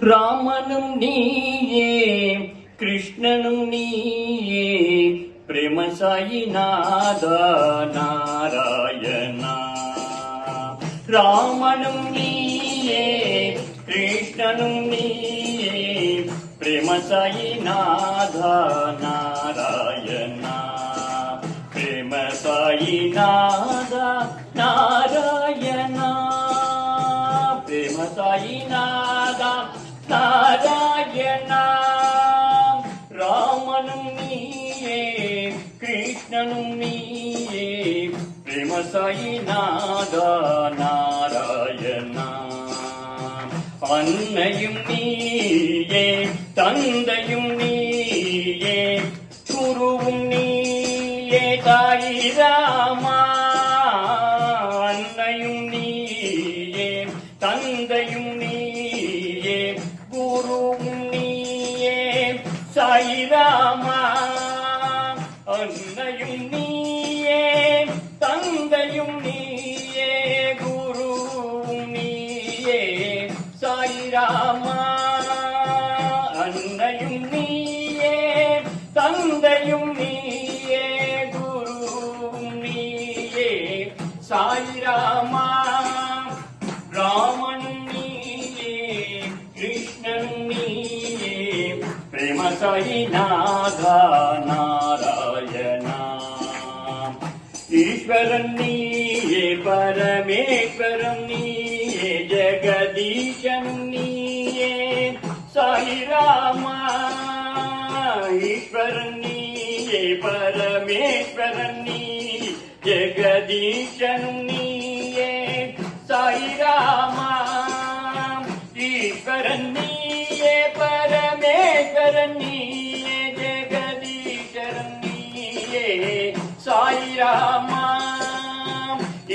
ராமனும் நீயே கிருஷ்ணனும் நீயே பிரேம சாயிநாதா நாராயணா. ராமனும் நீயே கிருஷ்ணனும் நீயே பிரேம சாயிநாதா நாராயணா. பிரேம சாயிநாதா நாராயணா. பிரேம சாயிநாதா நாராயணா. ராமனும் நீயே கிருஷ்ணனும் நீயே பிரேம சாயிநாதா நாராயணா. அன்னையும் நீயே தந்தையும் நீயே குருவும் நீயே தாய் ராமா. அன்னையும் நீயே தந்தையும் நீயே குருவும் நீயே சாய் ராமா. அன்னையும் நீயே தந்தையும் நீயே குருவும் நீயே சாய் ராமா. அன்னையும் நீயே தந்தையும் நீயே குருவும் நீயே சாய் ராமா. ராமனும் நீயே கிருஷ்ணனும் நீயே பிரேம சாயிநாதா நாராயணா. ஈஸ்வரன் நீயே பரமேஸ்வரன் நீயே ஜெகதீசனும் நீயே சாய் ராமா. ஈஸ்வரன் நீயே பரமேஸ்வரன் நீயே ஜெகதீசனும் நீயே சாய் ராமா. ஈஸ்வரன் நீயே பரமேஸ்வரன் நீயே ஜெகதீஸ்வரன் நீயே சாய் ராமா.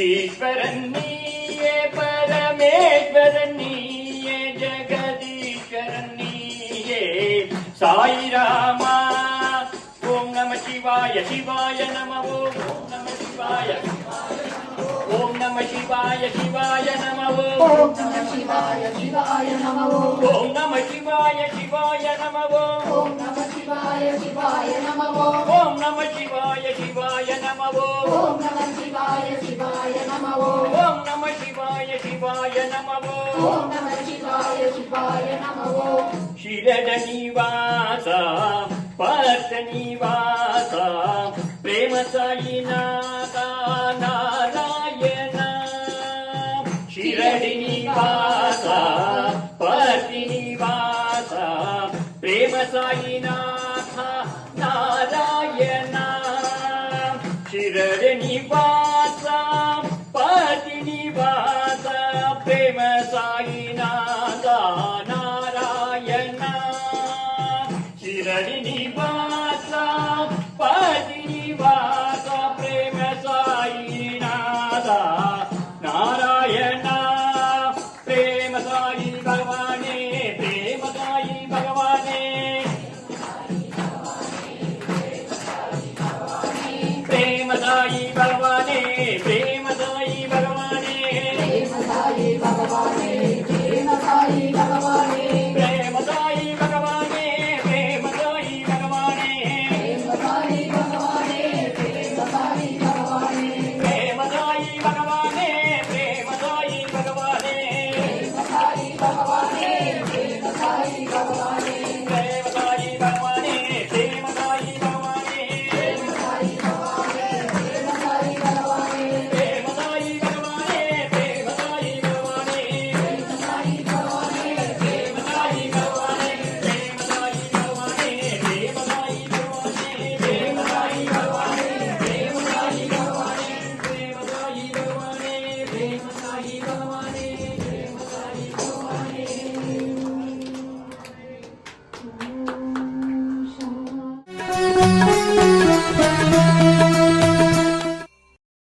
ஈஸ்வரன் நீயே பரமேஸ்வரன் நீயே ஜெகதீஸ்வரன் நீயே சாய் ராமா. ஓம் நம சிவாய சிவாய நம. ஓம் நம சிவாய ஓம் நம சிவாய சிவாய நம. ஓம் நம சிவாய சிவாய நம. ஓம் நம சிவாய சிவாய நம. ஓம் நம சிவாய சிவாய நம. ஓம் நம சிவாய சிவாய நம. ஓம் நம சிவாய சிவாய நம. ஓம் நம சிவாய சிவாய நம. ஓம் நம சிவாய சிவாய நம. ಶಿರಡ ನಿವಾಸ ಪಾರ್ಥ ನಿವಾಸ ಪ್ರೇಮ ಸಾಯಿನಾಥ ನಾರಾಯಣ. ಶಿರಡಿ ನಿವಾಸ ಪಾರ್ಥಿ ನಿವಾಸ ಪ್ರೇಮ ಸಾಯಿನಾಥ